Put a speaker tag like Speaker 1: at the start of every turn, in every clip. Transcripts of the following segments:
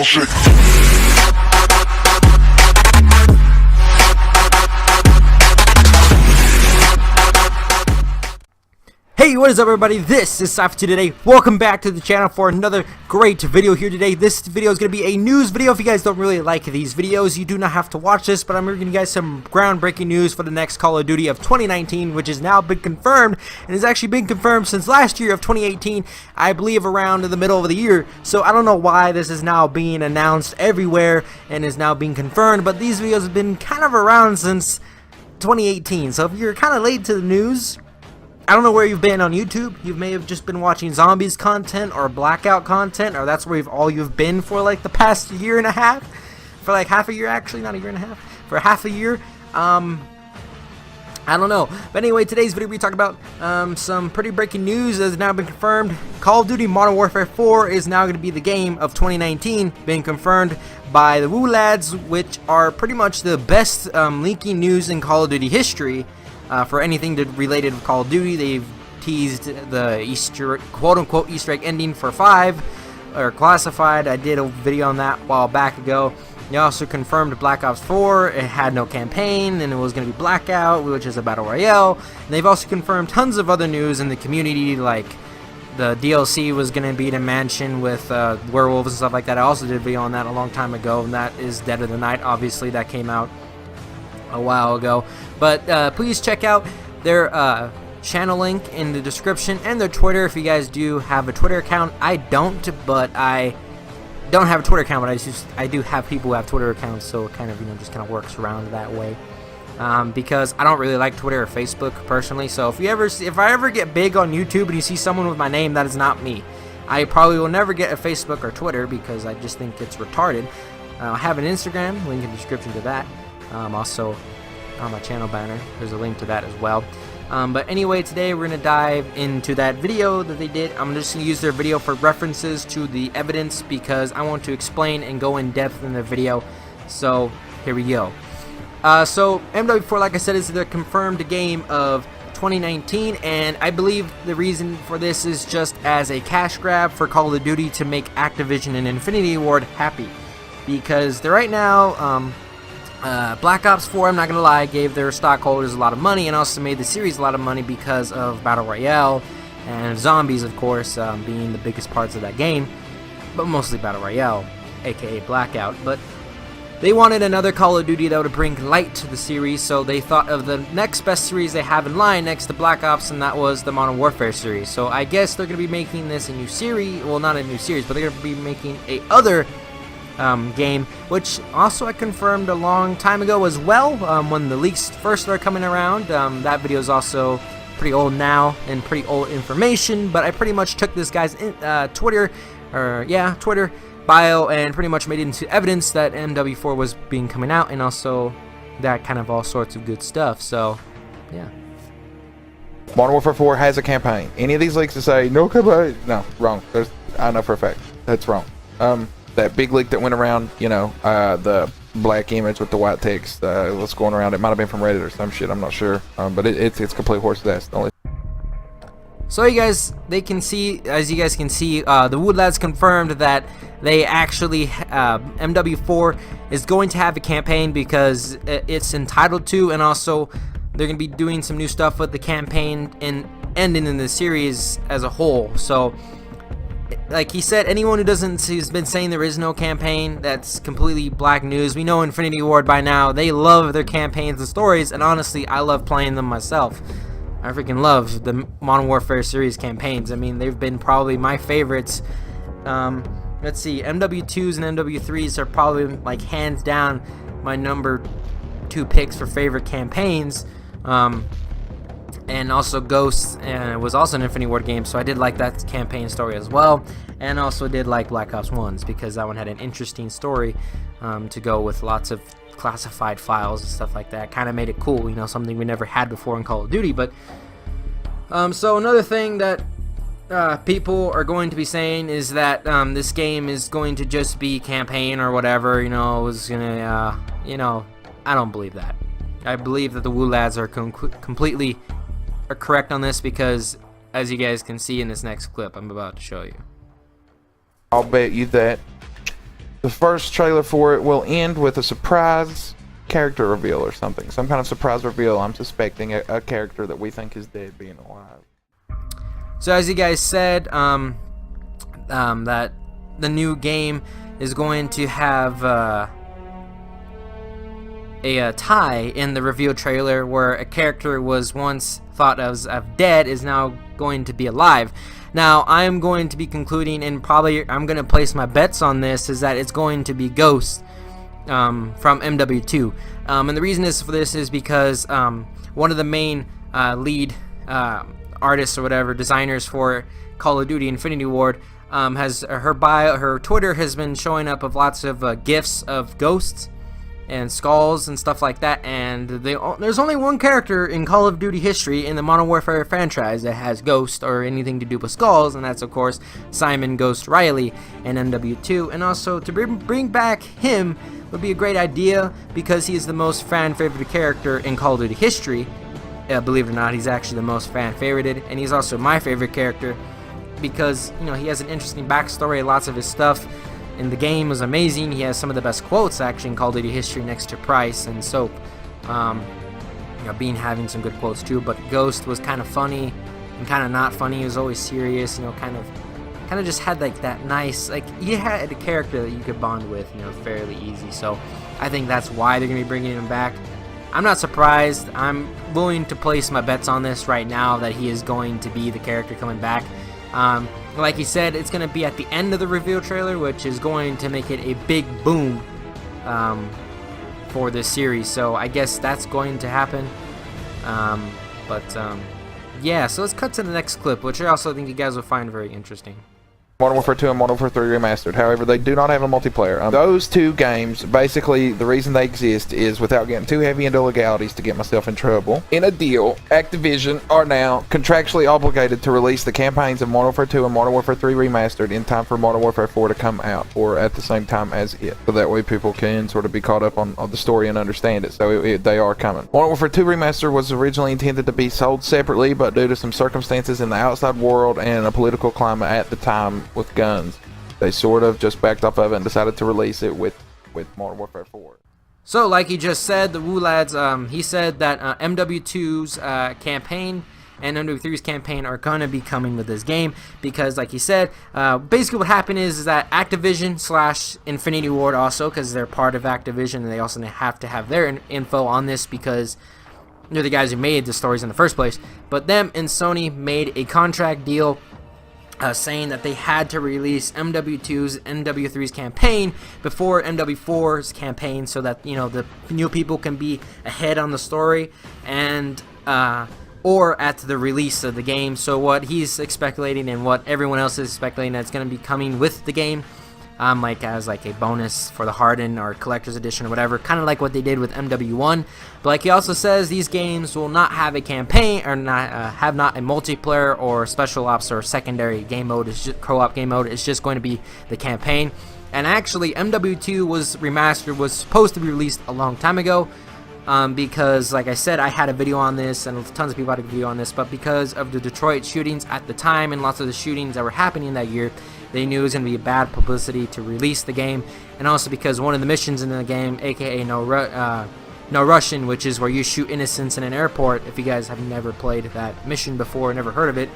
Speaker 1: shake.
Speaker 2: Hey, what is up everybody? This is Sypher today. Welcome back to the channel for another great video here today. This video is going to be a news video. If you guys don't really like these videos, you do not have to watch this, but I'm bringing you guys some groundbreaking news for the next Call of Duty of 2019, which has now been confirmed, and has actually been confirmed since last year of 2018, I believe around the middle of the year. So I don't know why this is now being announced everywhere and is now being confirmed, but these videos have been kind of around since 2018. So if you're kind of late to the news, I don't know where you've been on YouTube. You may have just been watching zombies content or blackout content, or that's where you've been for like the past year and a half. For like half a year, actually, not a year and a half. For half a year. I don't know. But anyway, today's video we talk about some pretty breaking news that has now been confirmed. Call of Duty Modern Warfare 4 is now going to be the game of 2019, being confirmed by the Woo Lads, which are pretty much the best leaking news in Call of Duty history. For anything related to Call of Duty. They've teased the quote-unquote Easter egg ending for 5, or Classified. I did a video on that a while back ago. They also confirmed Black Ops 4. It had no campaign, and it was going to be Blackout, which is a battle royale. And they've also confirmed tons of other news in the community, like the DLC was going to be in a mansion with werewolves and stuff like that. I also did a video on that a long time ago, and that is Dead of the Night. Obviously, that came out a while ago. But please check out their channel link in the description and their Twitter if you guys do have a Twitter account. I don't, but I don't have a Twitter account, but I do have people who have Twitter accounts, so it kind of just kind of works around that way. Because I don't really like Twitter or Facebook personally. So if I ever get big on YouTube and you see someone with my name, that is not me. I probably will never get a Facebook or Twitter because I just think it's retarded. I have an Instagram, link in the description to that. Also on my channel banner, there's a link to that as well. But anyway, today we're going to dive into that video that they did. I'm just going to use their video for references to the evidence because I want to explain and go in depth in the video. So here we go. So MW4, like I said, is the confirmed game of 2019, and I believe the reason for this is just as a cash grab for Call of Duty to make Activision and Infinity Ward happy, because they're right now Black Ops 4, I'm not going to lie, gave their stockholders a lot of money and also made the series a lot of money because of Battle Royale and zombies, of course, being the biggest parts of that game, but mostly Battle Royale, aka Blackout. But they wanted another Call of Duty that would bring light to the series, so they thought of the next best series they have in line next to Black Ops, and that was the Modern Warfare series. So I guess they're going to be making this a new series, well, not a new series, but they're going to be making a other game, which also I confirmed a long time ago as well, when the leaks first started coming around. That video is also pretty old now and pretty old information, but I pretty much took this guy's Twitter bio and pretty much made it into evidence that MW4 was coming out, and also that kind of all sorts of good stuff. So yeah,
Speaker 3: Modern Warfare 4 has a campaign. Any of these leaks to say no campaign? No, wrong. I know for a fact that's wrong. That big leak that went around, the black image with the white text, what's going around, it might have been from Reddit or some shit, I'm not sure, but it's complete horse ass.
Speaker 2: So you guys, as you guys can see, the Wood Lads confirmed that they actually, MW4 is going to have a campaign because it's entitled to, and also they're going to be doing some new stuff with the campaign and ending in the series as a whole. So like he said, anyone who's been saying there is no campaign, that's completely black news. We know Infinity Ward by now, they love their campaigns and stories, and honestly, I love playing them myself. I freaking love the Modern Warfare series campaigns. I mean, they've been probably my favorites. Let's see, MW2s and MW3s are probably, like, hands down my number 2 picks for favorite campaigns. And also Ghosts was also an Infinity Ward game, so I did like that campaign story as well, and also did like Black Ops 1's because that one had an interesting story to go with lots of classified files and stuff like that. Kind of made it cool, something we never had before in Call of Duty. But so another thing that people are going to be saying is that this game is going to just be campaign or whatever, I don't believe that. I believe that the Woo Lads are completely correct on this, because as you guys can see in this next clip I'm about to show you,
Speaker 3: I'll bet you that the first trailer for it will end with a surprise character reveal or something. Some kind of surprise reveal. I'm suspecting a character that we think is dead being alive.
Speaker 2: So as you guys said, that the new game is going to have a tie in the reveal trailer where a character was once thought of dead is now going to be alive. Now I'm going to be concluding, and probably I'm going to place my bets on this, is that it's going to be Ghost from MW2. And the reason for this is because one of the main lead artists or whatever, designers for Call of Duty Infinity Ward, has her Twitter has been showing up of lots of gifs of ghosts and skulls and stuff like that, and there's only one character in Call of Duty history in the Modern Warfare franchise that has ghost or anything to do with skulls, and that's of course Simon Ghost Riley in MW2. And also to bring back him would be a great idea because he is the most fan favorite character in Call of Duty history. Believe it or not, he's actually the most fan favorited, and he's also my favorite character because, you know, he has an interesting backstory. Lots of his stuff in the game was amazing. He has some of the best quotes actually in Call of Duty history, next to Price and Soap. You know, Bean having some good quotes too, but Ghost was kind of funny and kind of not funny. He was always serious, you know, kind of just had like that nice, like, he had a character that you could bond with, you know, fairly easy. So I think that's why they're gonna be bringing him back. I'm not surprised. I'm willing to place my bets on this right now that he is going to be the character coming back. Like he said, it's going to be at the end of the reveal trailer, which is going to make it a big boom for this series. So I guess that's going to happen. Yeah, so let's cut to the next clip, which I also think you guys will find very interesting.
Speaker 3: Modern Warfare 2 and Modern Warfare 3 Remastered. However, they do not have a multiplayer. Those two games, basically, the reason they exist is, without getting too heavy into legalities to get myself in trouble, in a deal, Activision are now contractually obligated to release the campaigns of Modern Warfare 2 and Modern Warfare 3 Remastered in time for Modern Warfare 4 to come out, or at the same time as it. So that way people can sort of be caught up on the story and understand it. So they are coming. Modern Warfare 2 Remastered was originally intended to be sold separately, but due to some circumstances in the outside world and a political climate at the time with guns, they sort of just backed off of it and decided to release it with Modern Warfare 4.
Speaker 2: So like he just said, the Woo Lads, he said that MW2's campaign and MW3's campaign are gonna be coming with this game because, like he said, basically what happened is that Activision / Infinity Ward, also because they're part of Activision and they also have to have their info on this because they're the guys who made the stories in the first place, but them and Sony made a contract deal saying that they had to release MW2's and MW3's campaign before MW4's campaign so that, you know, the new people can be ahead on the story and or at the release of the game. So what he's speculating and what everyone else is speculating that's going to be coming with the game, like as like a bonus for the Hardened or Collector's Edition or whatever, kind of like what they did with MW1. But like he also says, these games will not have a campaign or have not a multiplayer or special ops or secondary game mode. It's just co-op game mode. It's just going to be the campaign. And actually, MW2 was supposed to be released a long time ago. Because, like I said, I had a video on this and tons of people had a video on this, but because of the Detroit shootings at the time and lots of the shootings that were happening that year, they knew it was going to be bad publicity to release the game. And also because one of the missions in the game, aka No Russian, which is where you shoot innocents in an airport, if you guys have never played that mission before or never heard of it,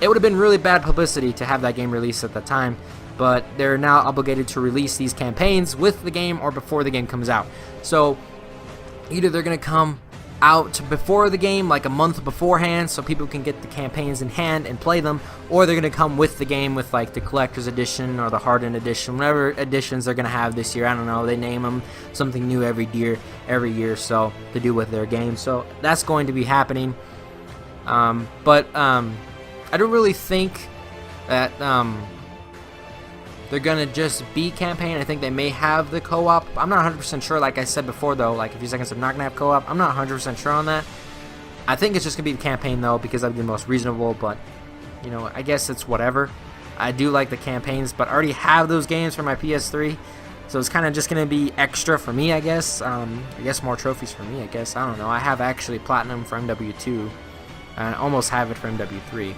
Speaker 2: it would have been really bad publicity to have that game released at the time. But they're now obligated to release these campaigns with the game or before the game comes out. So either they're going to come out before the game, like a month beforehand, so people can get the campaigns in hand and play them, or they're going to come with the game with like the Collector's Edition or the Hardened Edition, whatever editions they're going to have this year. I don't know, they name them something new every year, so to do with their game. So that's going to be happening. But I don't really think that they're gonna just be campaign. I think they may have the co-op. I'm not 100% sure. Like I said before, though, like a few seconds, they're not gonna have co-op. I'm not 100% sure on that. I think it's just gonna be the campaign though, because that'd be the most reasonable. But you know, I guess it's whatever. I do like the campaigns, but I already have those games for my PS3, so it's kind of just gonna be extra for me, I guess. I guess more trophies for me, I guess. I don't know. I have actually platinum for MW2, and I almost have it for MW3.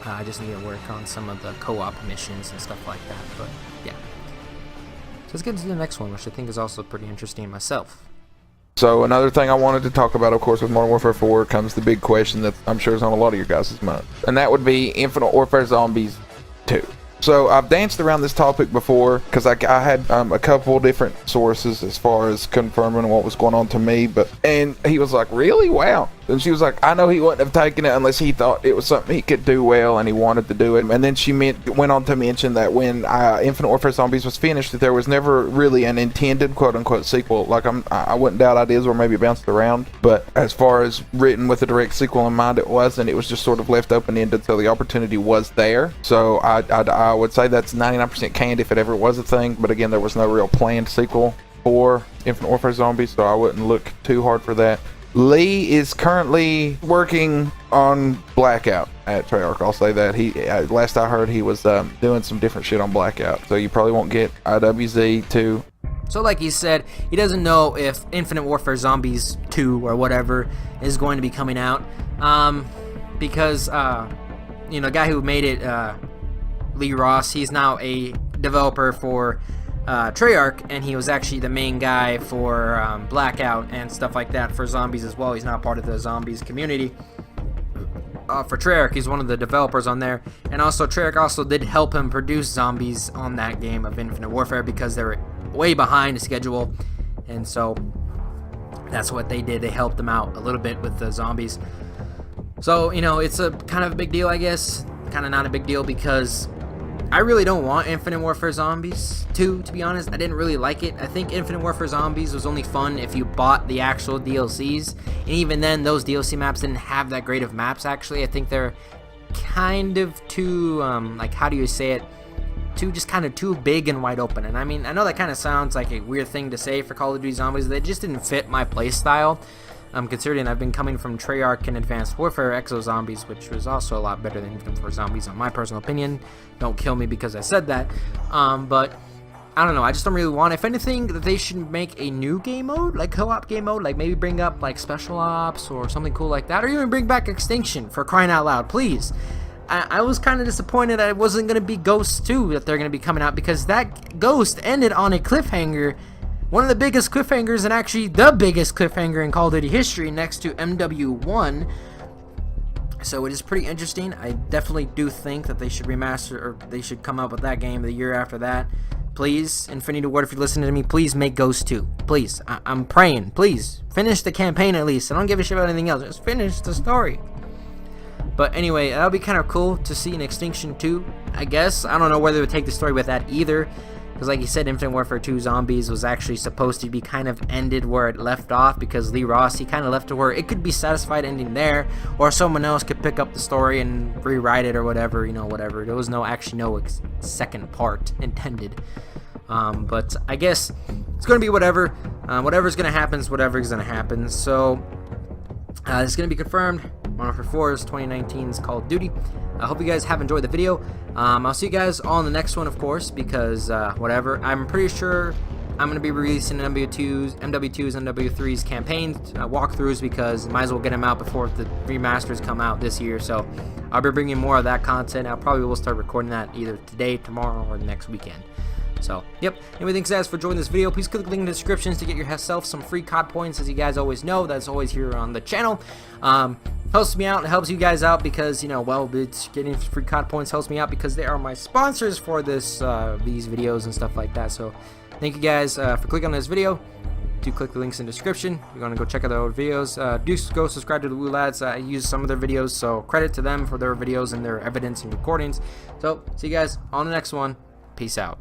Speaker 2: I just need to work on some of the co-op missions and stuff like that, but yeah. let's get into the next one, which I think is also pretty interesting myself.
Speaker 3: So another thing I wanted to talk about, of course, with Modern Warfare 4 comes the big question that I'm sure is on a lot of your guys' minds, and that would be Infinite Warfare Zombies 2. So I've danced around this topic before because I had a couple different sources as far as confirming what was going on to me, and he was like, really? Wow. And she was like, I know he wouldn't have taken it unless he thought it was something he could do well and he wanted to do it. And then she went on to mention that when Infinite Warfare Zombies was finished, that there was never really an intended quote-unquote sequel. Like, I wouldn't doubt ideas were maybe bounced around, but as far as written with a direct sequel in mind, it wasn't. It was just sort of left open-ended until the opportunity was there. So I would say that's 99% canned if it ever was a thing, but again, there was no real planned sequel for Infinite Warfare Zombies, so I wouldn't look too hard for that. Lee is currently working on Blackout at Treyarch. I'll say that. Last I heard, he was doing some different shit on Blackout, so you probably won't get IWZ 2.
Speaker 2: So like he said, he doesn't know if Infinite Warfare Zombies 2 or whatever is going to be coming out, because you know, the guy who made it, Lee Ross, he's now a developer for Treyarch, and he was actually the main guy for Blackout and stuff like that for Zombies as well. He's not part of the Zombies community. For Treyarch, he's one of the developers on there, and also Treyarch also did help him produce Zombies on that game of Infinite Warfare because they were way behind schedule, and so that's what they did. They helped them out a little bit with the Zombies. So, you know, it's a kind of a big deal, I guess. Kind of not a big deal because I really don't want Infinite Warfare Zombies 2, to be honest. I didn't really like it. I think Infinite Warfare Zombies was only fun if you bought the actual DLCs, and even then, those DLC maps didn't have that great of maps, actually. I think they're kind of too, like, how do you say it? Just kind of too big and wide open. And I mean, I know that kind of sounds like a weird thing to say for Call of Duty Zombies. They just didn't fit my playstyle. Considering I've been coming from Treyarch and Advanced Warfare Exo Zombies, which was also a lot better than Infinite Warfare Zombies, in my personal opinion. Don't kill me because I said that. But I don't know. I just don't really want. If anything, that they should make a new game mode, like co-op game mode, like maybe bring up like Special Ops or something cool like that, or even bring back Extinction, for crying out loud, please. I was kind of disappointed that it wasn't going to be Ghost 2 that they're going to be coming out, because that Ghost ended on a cliffhanger. One of the biggest cliffhangers, and actually the biggest cliffhanger in Call of Duty history, next to MW4. So it is pretty interesting. I definitely do think that they should remaster, or they should come up with that game the year after that. Please, Infinity Ward, if you're listening to me, please make Ghost 2. Please, I'm praying. Please, finish the campaign at least. I don't give a shit about anything else. Just finish the story. But anyway, that'll be kind of cool to see an Extinction 2, I guess. I don't know whether to take the story with that either. Because like you said, Infinite Warfare 2 Zombies was actually supposed to be kind of ended where it left off, because Lee Ross, he kind of left it where it could be satisfied ending there, or someone else could pick up the story and rewrite it or whatever, you know, whatever. There was no second part intended. But I guess it's going to be whatever. Whatever's going to happen is whatever's going to happen. So it's going to be confirmed. Modern Warfare 4 is 2019's Call of Duty. I hope you guys have enjoyed the video. I'll see you guys on the next one, of course, because whatever. I'm pretty sure I'm going to be releasing MW2's, MW3's campaign walkthroughs, because might as well get them out before the remasters come out this year. So I'll be bringing more of that content. I probably will start recording that either today, tomorrow, or next weekend. So, yep. Anyway, thanks guys for joining this video. Please click the link in the description to get yourself some free COD points. As you guys always know, that's always here on the channel. Helps me out and helps you guys out, because, you know, well, it's getting free COD points helps me out because they are my sponsors for this these videos and stuff like that. So, thank you guys for clicking on this video. Do click the links in the description. You're going to go check out their old videos. Do go subscribe to the Woo Lads. I use some of their videos, so credit to them for their videos and their evidence and recordings. So, see you guys on the next one. Peace out.